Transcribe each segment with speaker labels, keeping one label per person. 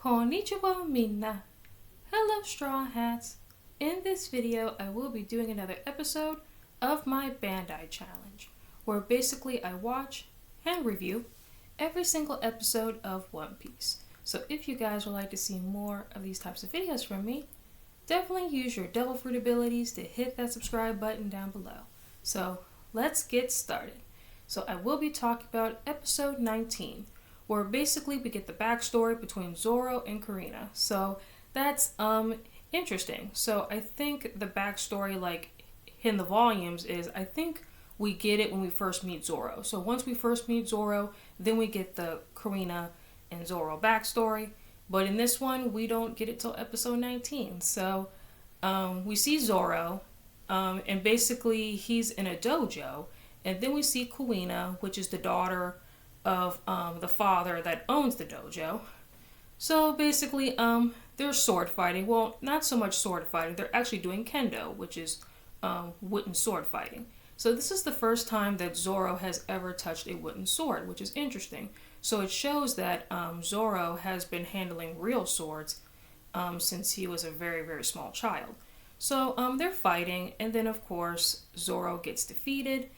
Speaker 1: Konnichiwa minna. Hello Straw Hats. In this video, I will be doing another episode of my Bandai challenge, where basically I watch and review every single episode of One Piece. So if you guys would like to see more of these types of videos from me, definitely use your devil fruit abilities to hit that subscribe button down below. So let's get started. So I will be talking about episode 19, where basically we get the backstory between Zoro and Kuina. So that's interesting. So I think the backstory, like in the volumes, is I think we get it when we first meet Zoro. So once we first meet Zoro, then we get the Kuina and Zoro backstory. But in this one, we don't get it till episode 19. So we see Zoro, and basically he's in a dojo. And then we see Kuina, which is the daughter of the father that owns the dojo. So basically, they're sword fighting. Well, not so much sword fighting. They're actually doing kendo, which is wooden sword fighting. So this is the first time that Zoro has ever touched a wooden sword, which is interesting. So it shows that Zoro has been handling real swords since he was a very, very small child. So they're fighting, and then of course Zoro gets defeated,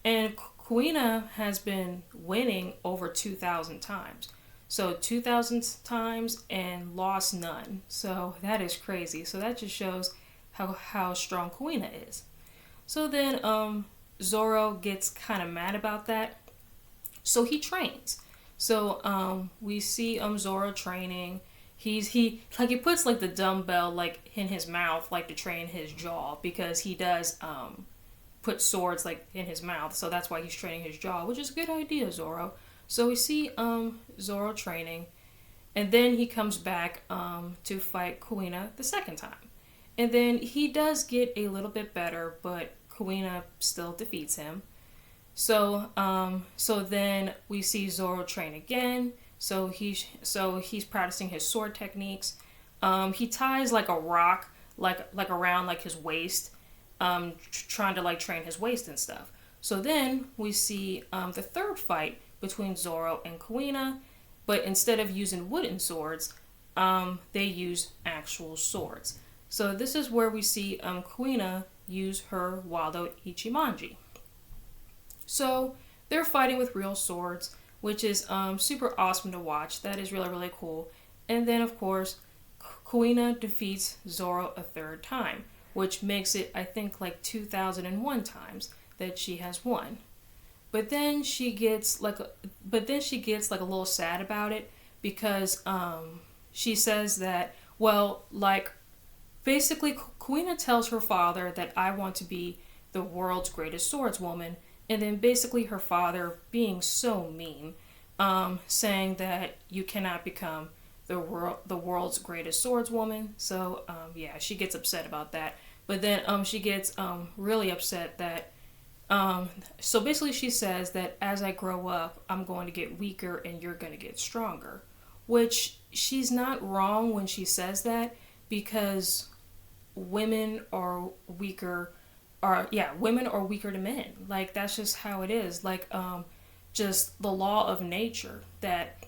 Speaker 1: and Kuina has been winning over 2,000 times. So 2,000 times and lost none. So that is crazy. So that just shows how strong Kuina is. So then Zoro gets kind of mad about that. So he trains. So we see Zoro training. He puts like the dumbbell like in his mouth like to train his jaw, because he does put swords like in his mouth, so that's why he's training his jaw, which is a good idea, Zoro. So we see Zoro training, and then he comes back to fight Kuina the second time, and then he does get a little bit better, but Kuina still defeats him. So then we see Zoro train again. So he's practicing his sword techniques. He ties like a rock like around like his waist, trying to like train his waist and stuff. So then we see the third fight between Zoro and Kuina, but instead of using wooden swords, they use actual swords. So this is where we see Kuina use her Wado Ichimonji. So they're fighting with real swords, which is super awesome to watch. That is really, really cool. And then of course Kuina defeats Zoro a third time, which makes it, I think, like 2001 times that she has won. But then she gets like a little sad about it, because she says that, well, like basically Kuina tells her father that I want to be the world's greatest swordswoman, and then basically her father being so mean, saying that you cannot become the world's greatest swordswoman. So yeah, she gets upset about that. But then she gets really upset that so basically she says that as I grow up, I'm going to get weaker and you're going to get stronger, which she's not wrong when she says that, because women are weaker to men. Like that's just how it is. Like just the law of nature, that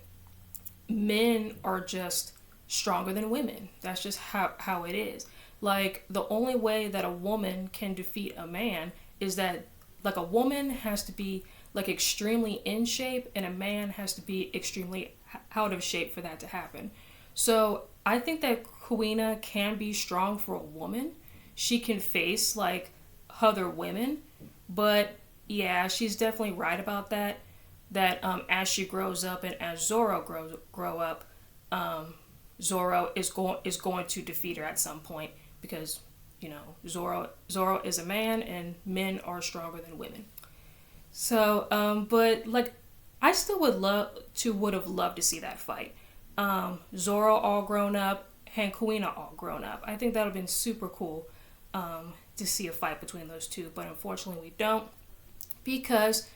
Speaker 1: men are just stronger than women. That's just how it is. Like the only way that a woman can defeat a man is that like a woman has to be like extremely in shape, and a man has to be extremely out of shape for that to happen. So I think that Kuina can be strong for a woman. She can face like other women, but yeah, she's definitely right about that. That as she grows up and as Zoro grow up, Zoro is going to defeat her at some point, because you know Zoro is a man and men are stronger than women. So but like I still would have loved to see that fight. Zoro all grown up and Kuina all grown up. I think that would have been super cool to see a fight between those two, but unfortunately we don't, because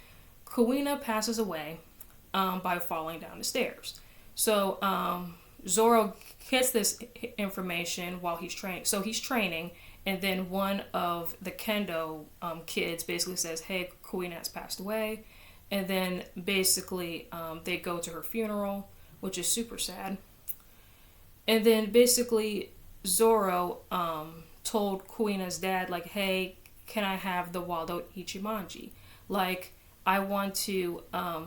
Speaker 1: Kuina passes away by falling down the stairs. So Zoro gets this information while he's training. So he's training, and then one of the kendo kids basically says, hey, Kuina has passed away. And then basically they go to her funeral, which is super sad. And then basically Zoro told Kuina's dad, like, hey, can I have the Waldo Ichimonji? Like, I want to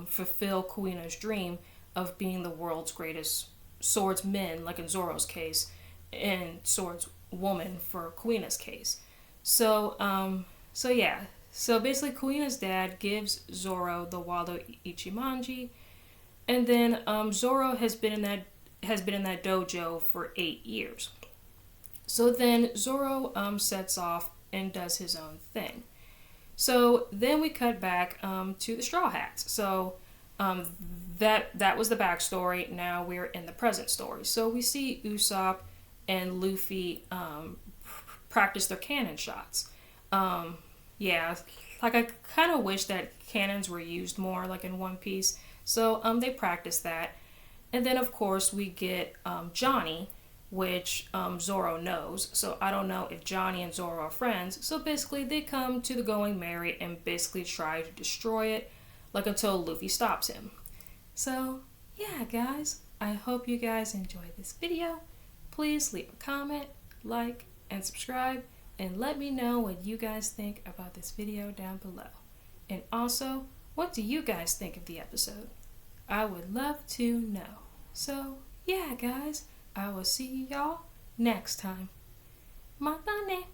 Speaker 1: fulfill Kuina's dream of being the world's greatest swordsman, like in Zoro's case, and swordswoman for Kuina's case. So yeah. So basically, Kuina's dad gives Zoro the Waldo Ichimonji, and then Zoro has been in that dojo for 8 years. So then Zoro sets off and does his own thing. So then we cut back to the Straw Hats. So that was the backstory. Now we're in the present story. So we see Usopp and Luffy practice their cannon shots. Yeah, like I kind of wish that cannons were used more, like in One Piece. So they practice that, and then of course we get Johnny, which Zoro knows. So I don't know if Johnny and Zoro are friends. So basically they come to the Going Merry and basically try to destroy it, like until Luffy stops him. So yeah, guys, I hope you guys enjoyed this video. Please leave a comment, like, and subscribe, and let me know what you guys think about this video down below. And also, what do you guys think of the episode? I would love to know. So yeah, guys, I will see y'all next time. Matane!